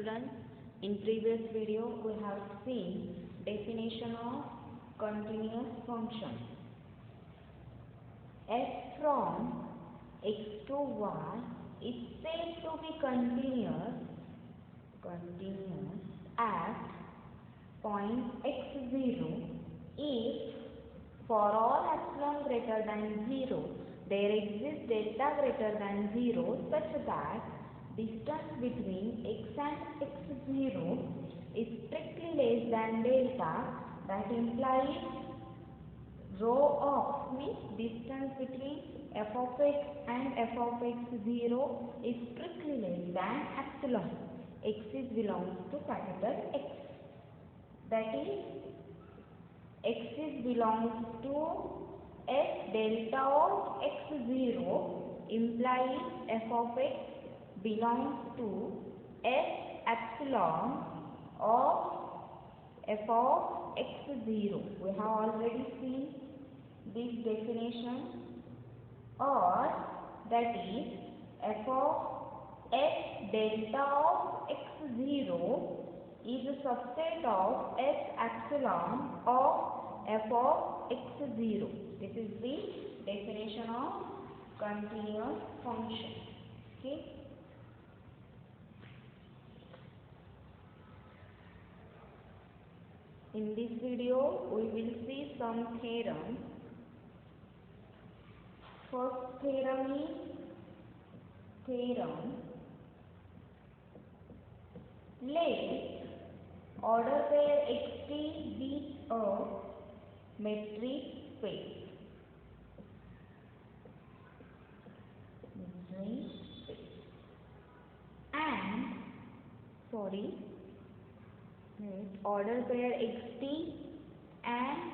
students, in previous video we have seen definition of continuous function. F from x to y is said to be continuous at point x0 if for all epsilon greater than 0 there exists delta greater than 0 such that distance between x and x0 is strictly less than delta. That implies rho of means distance between f of x and f of x0 is strictly less than epsilon. X is belongs to capital X. That is x is belongs to f delta of x0 implies f of x belongs to f epsilon of f of x0. We have already seen this definition, or that is f of f delta of x0 is a subset of f epsilon of f of x0. This is the definition of continuous function. Okay. In this video, we will see some theorems. First theorem is theorem let order pair xt be a metric space. And let order pair xt and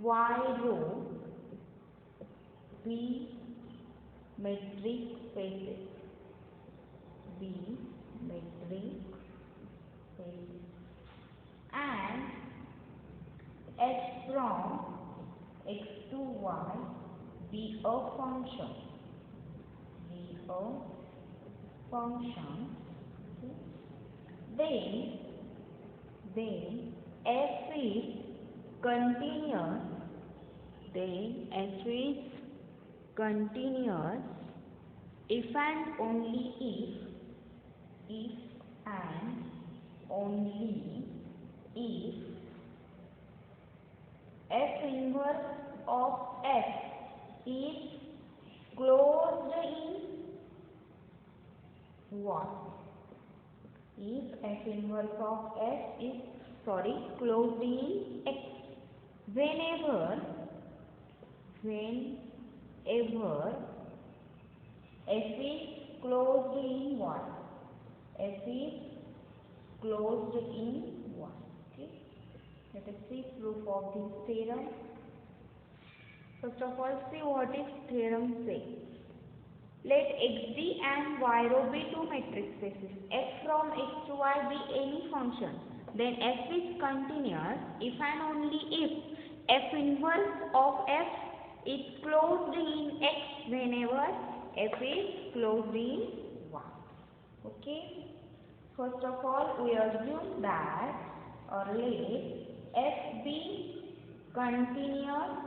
y row be metric spaces. And f from x to y be a function. Then f is continuous. If and only if f inverse of f is closed in what? If f inverse of f is closed in x. Whenever f is closed in what? F is closed in what? Okay. Let us see proof of this theorem. First of all, see what is theorem say. Let xd and y row be two metric spaces. F from x to y be any function. Then f is continuous if and only if f inverse of f is closed in x whenever f is closed in y. Okay. First of all, we assume that or let f be continuous.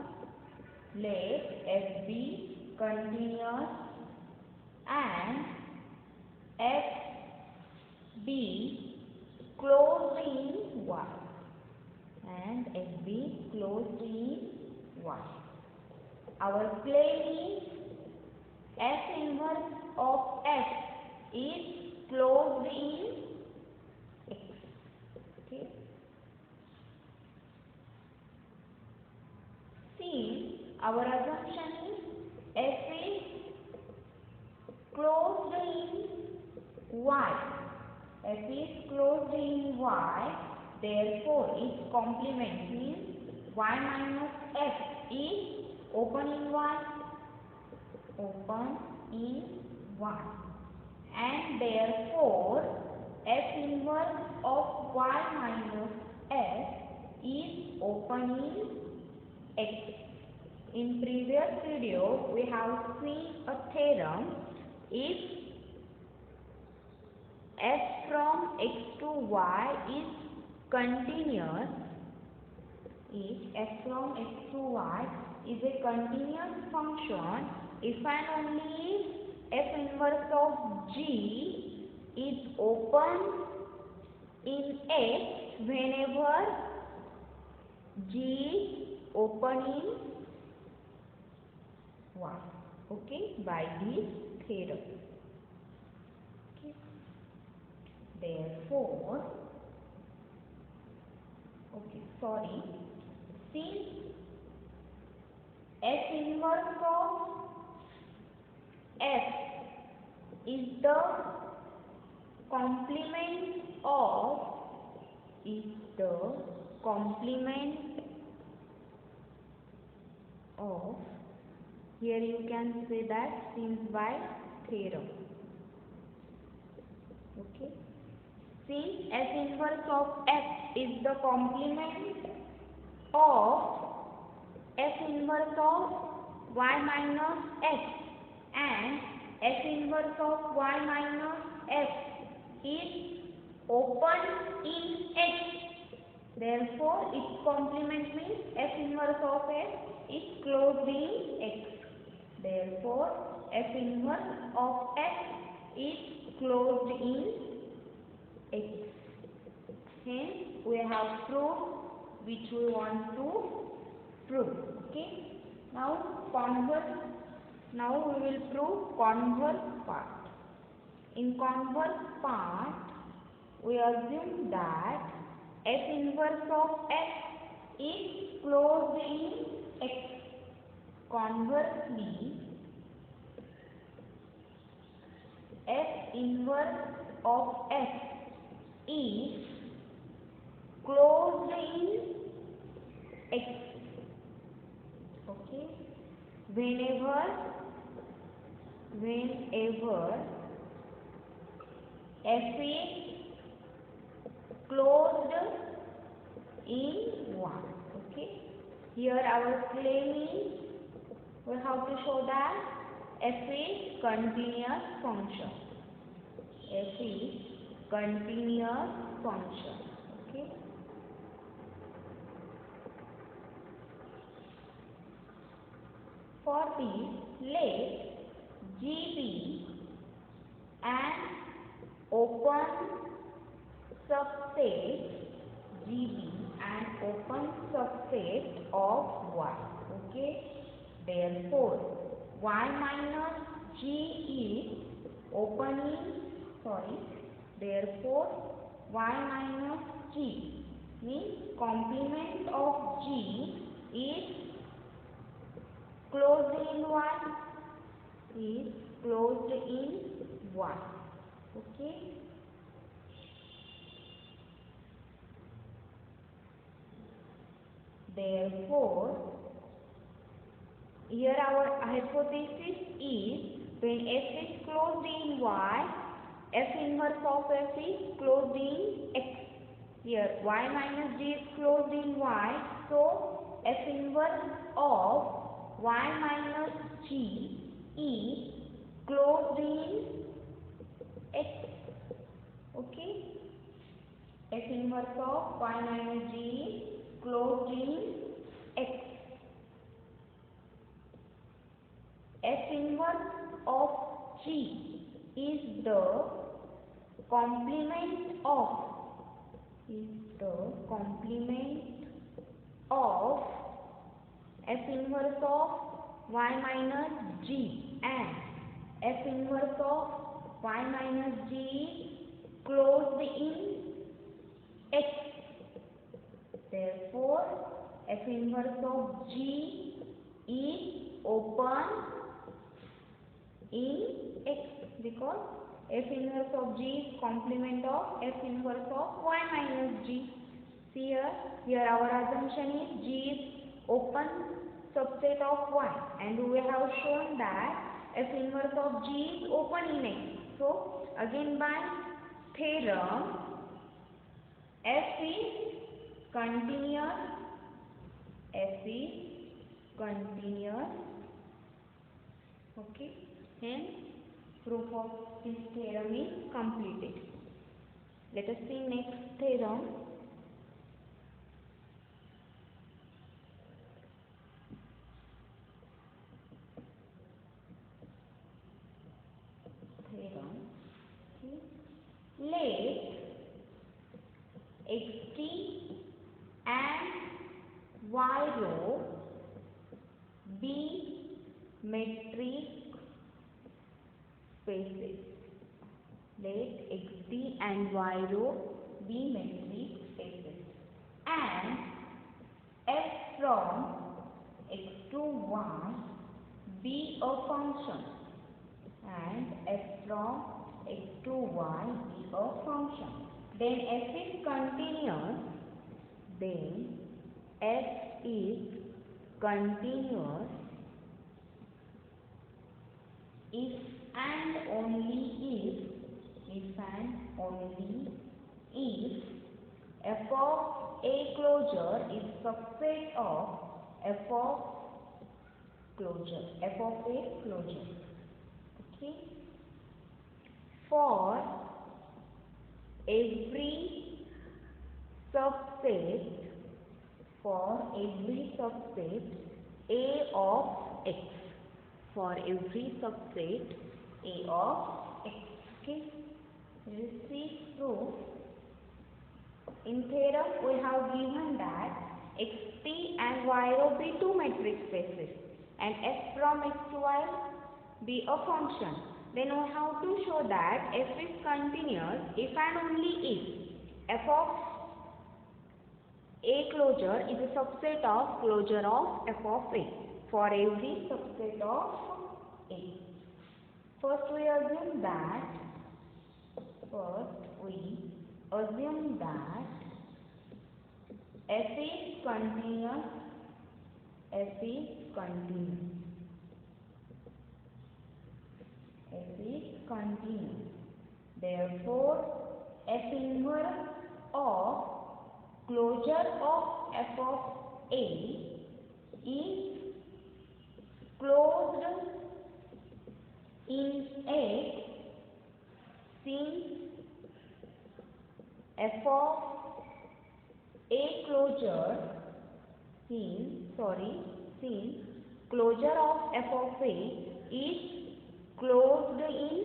And f be closed in y. Our claim is f inverse of f is closed in x. Okay. Since our assumption is f is closed in y, therefore its complement means y minus f is open in y, and therefore f inverse of y minus f is open in x. In previous video, we have seen a theorem if f from x to y is continuous, f from x to y is a continuous function if and only if f inverse of g is open in x whenever g is open in y. Okay, by this theorem. Okay. Therefore, since f inverse of f is the complement of here you can say that since by theorem. Okay, since f inverse of f is the complement of f inverse of y minus x and f inverse of y minus f is open in x, therefore its complement means f inverse of f is closed in x. Therefore f inverse of f is closed in x. Hence we have proved which we want to prove. Okay. Now we will prove converse part. In converse part, we assume that f inverse of f is closed in x. Conversely, f inverse of f is closed in x. Okay, whenever f is closed in 1. Okay, here our claim is we have to show that f is continuous function. F is continuous function. Okay. For this, let G be an open subset, of y. Okay. Therefore, y minus g is open in, therefore y minus g means complement of g is closed in 1, Okay. Therefore, here our hypothesis is when f is closed in y, f inverse of f is closed in x. Here y minus g is closed in y, so f inverse of y minus g is closed in x. Okay, f inverse of y minus g is closed in x. F inverse of g is the complement of f inverse of y minus g, and f inverse of y minus g is closed in x. Therefore, f inverse of g is open in x, because f inverse of g is complement of f inverse of y minus g. See here our assumption is g is open subset of y, and we have shown that f inverse of g is open in x. So again by theorem, f is continuous, okay. Hence proof of this theorem is completed. Let us see next theorem. Let xt and y row be metric spaces. Let xt and y row be metric spaces, and f from x to y be a function, and f from x to y be a function. Then f is continuous. Then f is continuous if and only if f of a closure is subset of f of a closure. Okay. For every subset A of x, for every subset A of x. Okay. Let us see proof. In theorem we have given that xt and y row be two metric spaces and f from x to y be a function. Then we have to show that f is continuous if and only if f of a closure is a subset of closure of f of a for every subset of A. First we assume that f is continuous. Therefore, f inverse of closure of f of A is closed in X since f of a closure since closure of f of A is closed in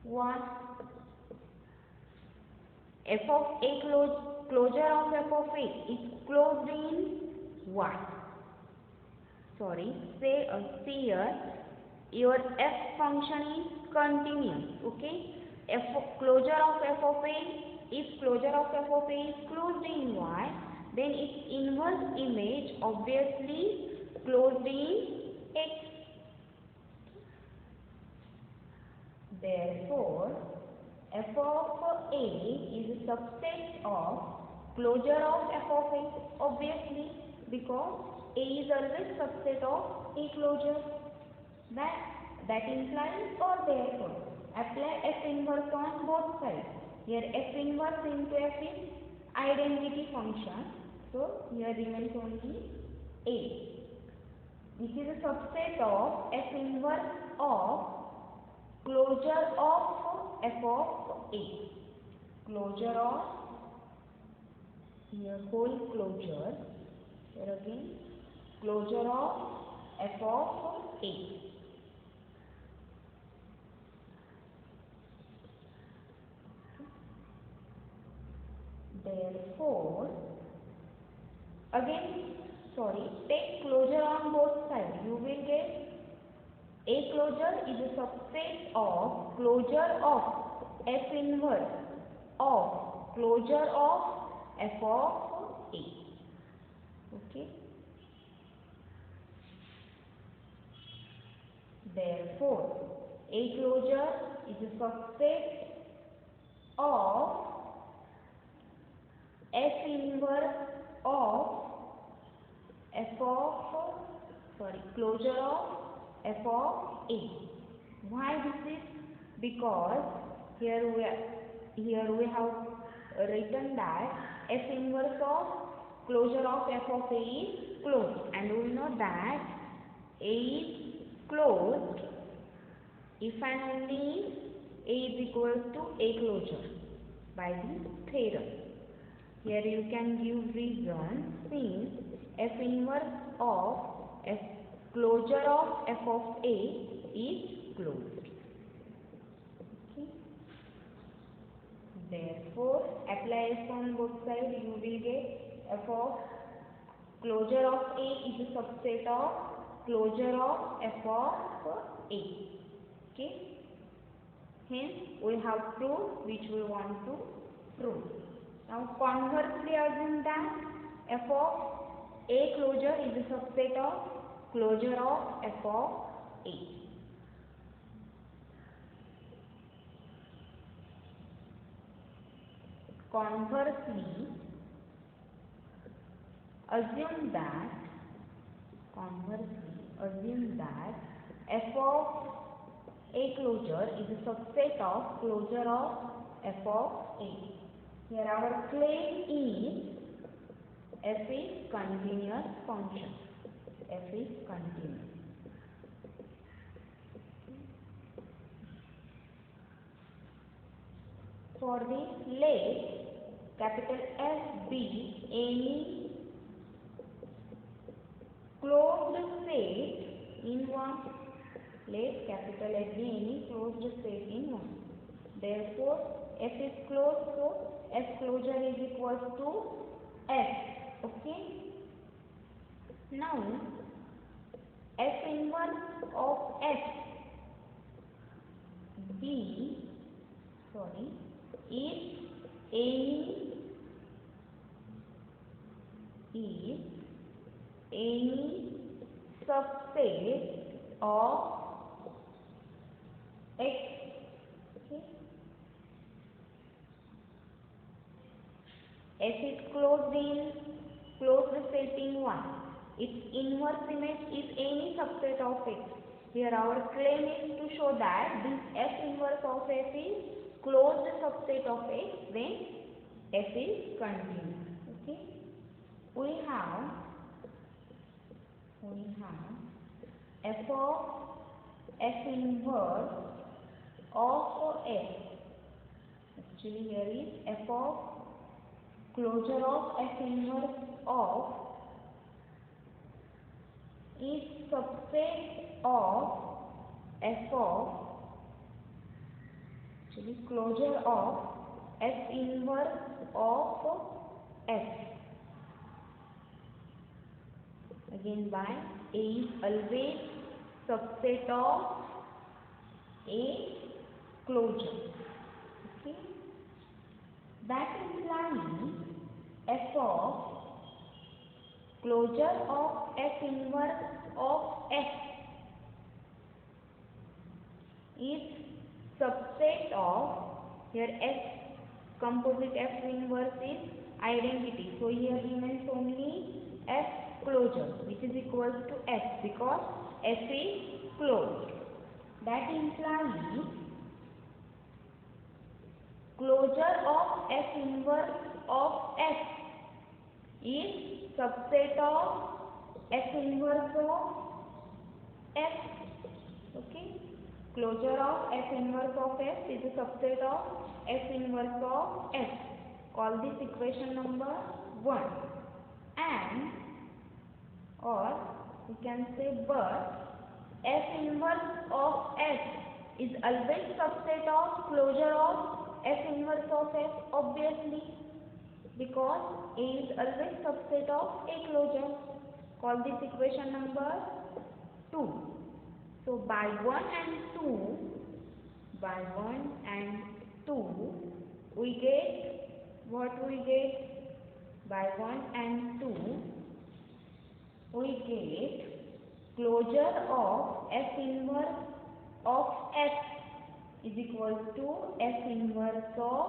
what? F of a closure of f of A is closed in what? See here, your f function is continuous. Okay, closure of f of A, if closure of f of A is closed in Y, then its inverse image obviously closed in X. Therefore, f of A is a subset of closure of f of A, obviously, because A is always subset of A closure. That implies, or therefore apply f inverse on both sides. Here f inverse into f is identity function, so here remains only A. This is a subset of f inverse of closure of f of A. Closure of, here whole closure, here again closure of f of A. Therefore, take closure on both sides. You will get A closure is a subset of closure of f inverse of closure of f of A. Okay. Therefore, A closure is a subset of f inverse of closure of f of A. Why this is? Because here we have written that f inverse of closure of f of A is closed, and we know that A is closed if and only if A is equal to A closure. by the theorem. Here you can give reasons since f inverse of f closure of f of A is closed. Okay. Therefore, apply f on both sides, you will get f of closure of A is a subset of closure of f of A. Okay. Hence, we have proved which we want to prove. Now, conversely assume that f of A closure is a subset of closure of f of A. Conversely, assume that f of A closure is a subset of closure of f of A. Here our claim is f is continuous function. F is continuous. For this, let capital F be any closed set in one. Let capital F be any closed set in one. Therefore, F is closed, so F closure is equal to F. Okay. Now, F inverse of F is any subset of X. Okay. F is closed set in 1. Its inverse image is any subset of X. Here our claim is to show that this F inverse of F is closed subset of X when F is continuous. Okay. We have f of F inverse of F. Actually, here is f of closure of F inverse of is subset of f of closure of F inverse of F. Again, by A is always subset of A closure. Okay. That implies f of closure of F inverse of F is subset of, here F composite F inverse is identity. So here remains only F closure, which is equal to F because F is closed. That implies closure of F inverse of F is subset of F inverse of F. Okay. Closure of F inverse of F is a subset of F inverse of F. Call this equation number 1. And or we can say but F inverse of F is always subset of closure of F inverse of F, obviously, because A is always subset of A closure. Call this equation number 2. So by 1 and 2, we get what we get? By 1 and 2, we get closure of F inverse of F is equal to F inverse of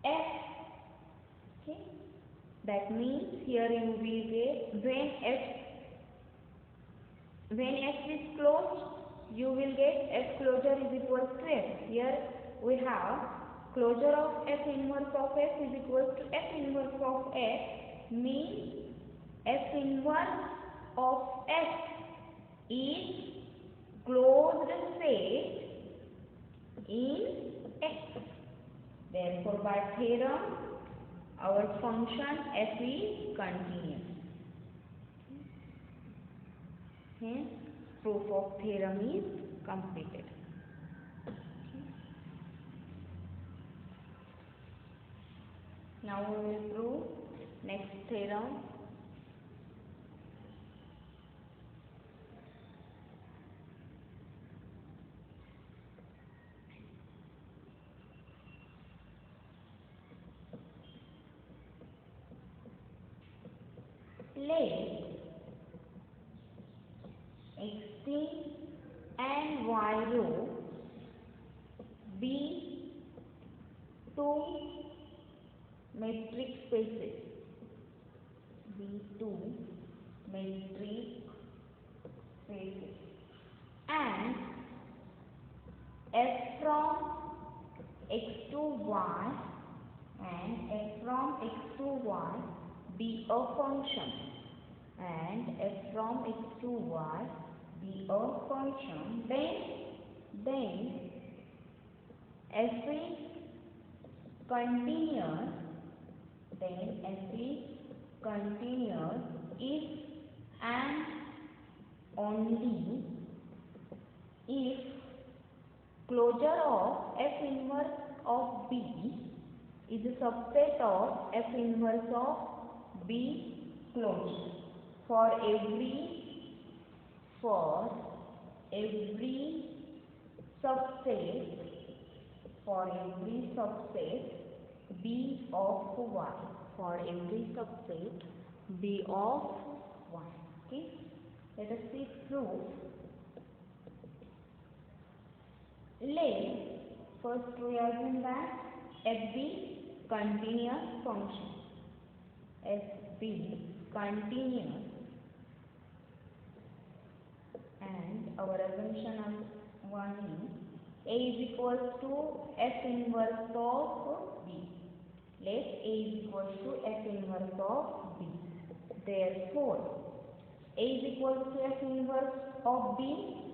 F. Okay. That means here you will get when F is closed, you will get F closure is equal to F. Here we have closure of F inverse of F is equal to F inverse of F, means F inverse of F is closed set in X. Therefore, by theorem, our function f is continuous. Hence, proof of theorem is completed. Now we will prove next theorem. Let xt and y row be two metric spaces. And f from x to y and f from x to y be a function, and f from x to y be a function, then f is continuous. If and only if closure of f inverse of b is a subset of f inverse of b closure. For every subset b of y, okay. Let us see proof. First we assume that f be continuous function. F be continuous, and our assumption of one is a is equals to f inverse of b. Let a is equals to f inverse of b. Therefore, a is equals to f inverse of b.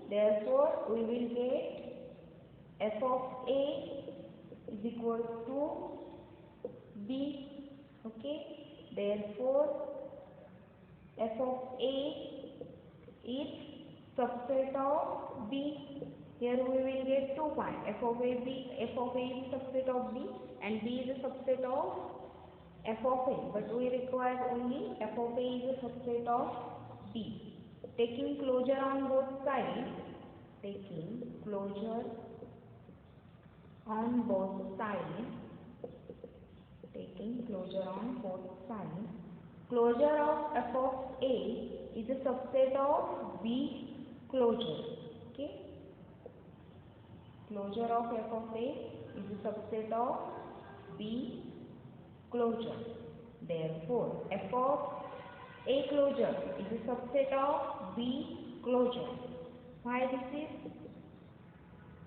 Therefore, we will get f of a is equals to b. Okay. Therefore, f of a is subset of b. Here we will get 2 points. F of a is a subset of b and b is a subset of f of a. But we require only f of a is a subset of b. Taking closure on both sides. Closure of f of a is a subset of b closure. Okay. Closure of f of a is a subset of b closure. Therefore, f of a closure is a subset of b closure. Why this is?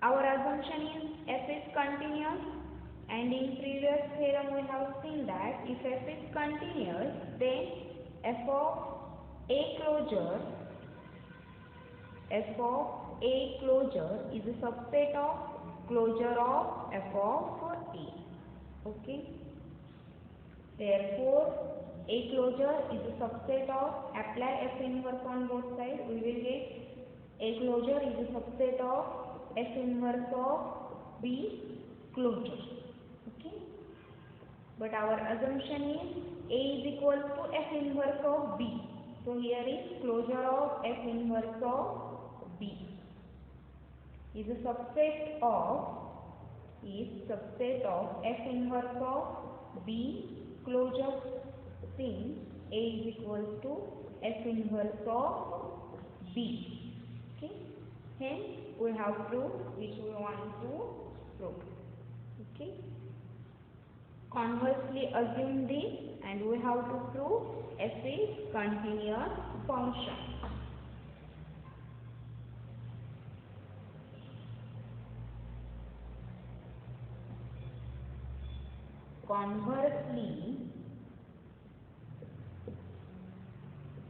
Our assumption is f is continuous, and in previous theorem we have seen that if f is continuous, then f of a closure is a subset of closure of f of a. Okay. Therefore, a closure is a subset of, apply f inverse on both sides, we will get a closure is a subset of f inverse of b closure. Okay. But our assumption is a is equal to f inverse of b. So here is closure of f inverse of b is a subset of f inverse of b closure, since a is equal to f inverse of b. Okay. Hence we have proved which we want to prove. Okay. Conversely, assume this, and we have to prove f is continuous function. Conversely,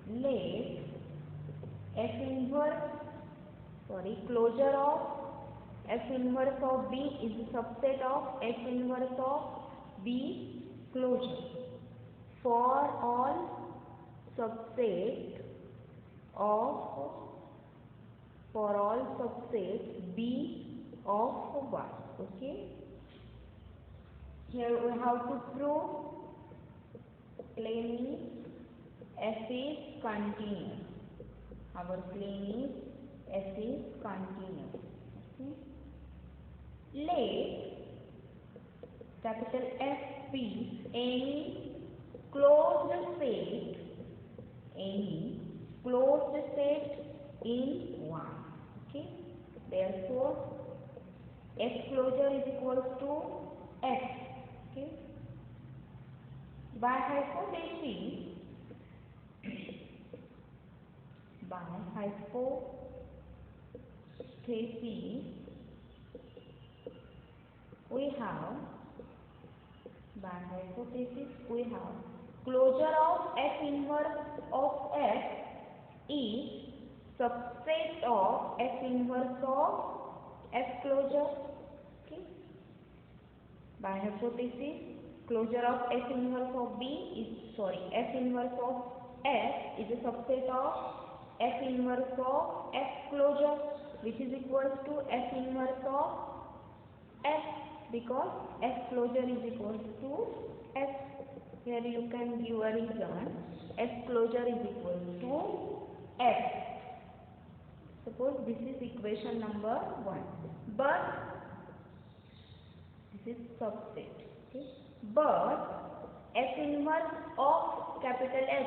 let closure of F inverse of B is a subset of F inverse of B closure. For all subset B of Y. Okay. Here we have to prove plane is F is continuous. Our plane is F is continuous. Okay. Let capital F be any closed set in Y. Okay. Therefore, F closure is equals to F. Okay. By hypothesis, we have closure of F inverse of F is subset of F inverse of F closure. Okay. By hypothesis, closure of F inverse of F inverse of F is a subset of F inverse of F closure, which is equals to F inverse of F, because F closure is equals to F. Here you can give a reason. F closure is equals to F. Suppose this is equation number 1. But this is subset. Okay. But F inverse of capital F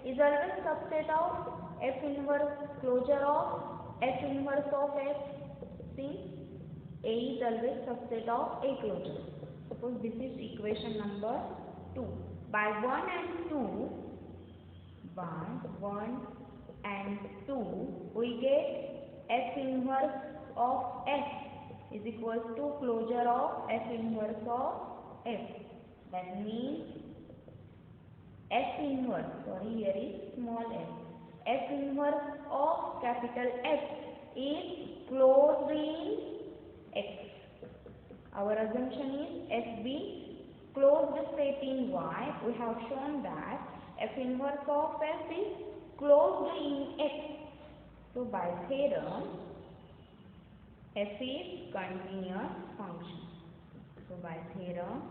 is always subset of F inverse closure of F inverse of F. See, A is always subset of A closure. Suppose this is equation number 2. By 1 and 2, we get F inverse of F is equals to closure of F inverse of F. That means F inverse, here is small f. F inverse of capital F is closed in X. Our assumption is FB closed set in Y. We have shown that F inverse of F is closed in X. So by theorem, F is continuous function. So by theorem,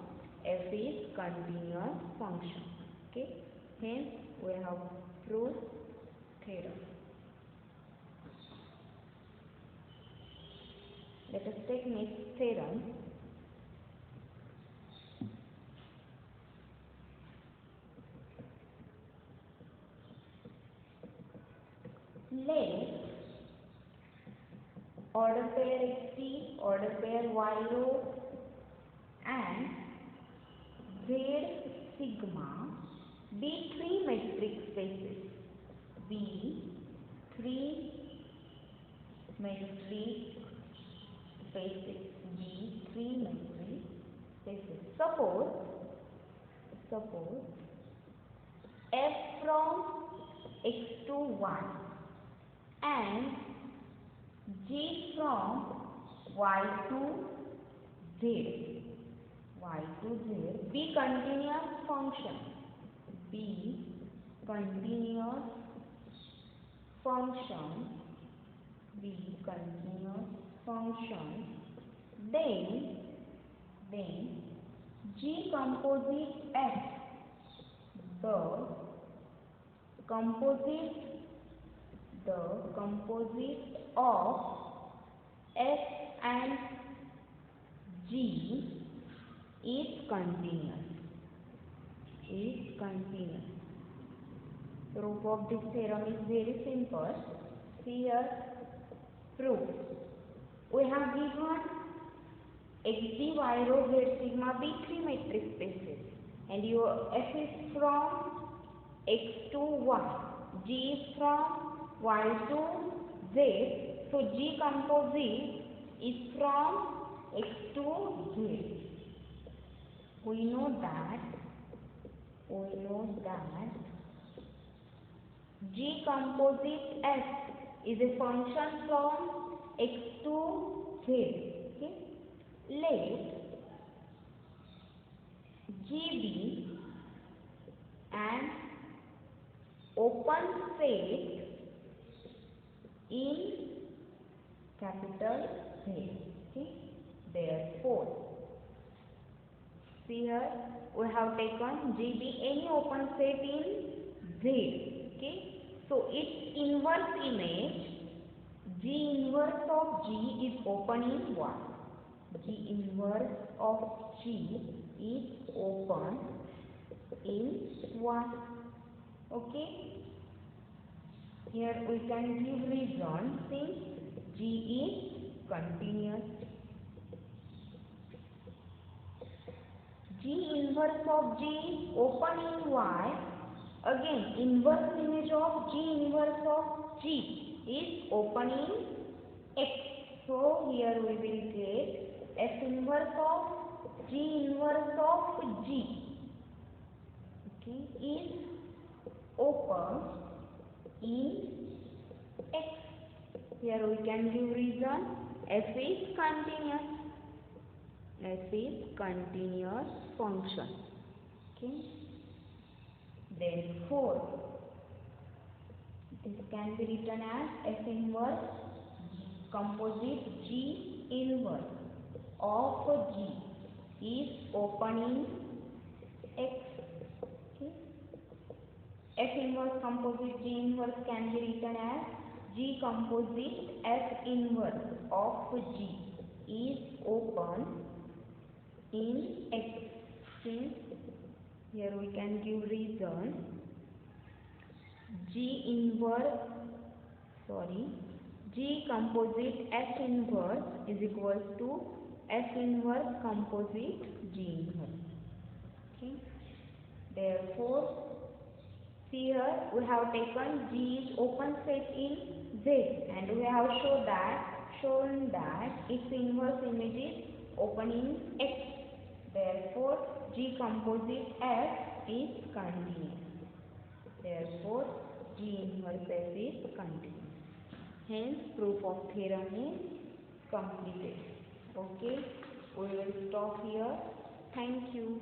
F is continuous function. Okay. Hence we have proved theorem. Let us take next theorem. Let order pair Xt, order pair Y rho and Z sigma be three metric spaces. Be three metric spaces. Be three metric spaces. Suppose F from X to Y and G from Y to Z. Be continuous function. Be continuous function. Be continuous function. Then G composite F. The composite of F and G is continuous. Proof of this theorem is very simple. See here, proof. We have given Xd, Y rho, Z sigma be three metric spaces, and your F is from X to Y, G is from Y to Z. So G composite is from X to Z. We know that G composite F is a function from X to Z. let G be an open set in capital Z. Okay? Therefore, see here we have taken G be any open set in Z. Okay? So its inverse image G inverse of G is open in what? G inverse of G is open in what? Okay? Here we can give reason since G is continuous. G inverse of G is open in Y. Again, inverse image of G inverse of G is open in X. So here we will get F inverse of G inverse of G, okay, is open in X. Here we can give reason F is continuous. F is continuous function. Okay. Therefore, this can be written as F inverse composite G inverse of G is open in X. Okay. F inverse composite G inverse can be written as G composite F inverse of G is open in X. Since here we can give reason G composite F inverse is equals to F inverse composite G inverse. Okay. Therefore, see here we have taken G is open set in Z and we have shown that its inverse image is open in X. Therefore, G composite F is continuous. Therefore, G inverse F is continuous. Hence, proof of theorem is completed. Okay, we will stop here. Thank you.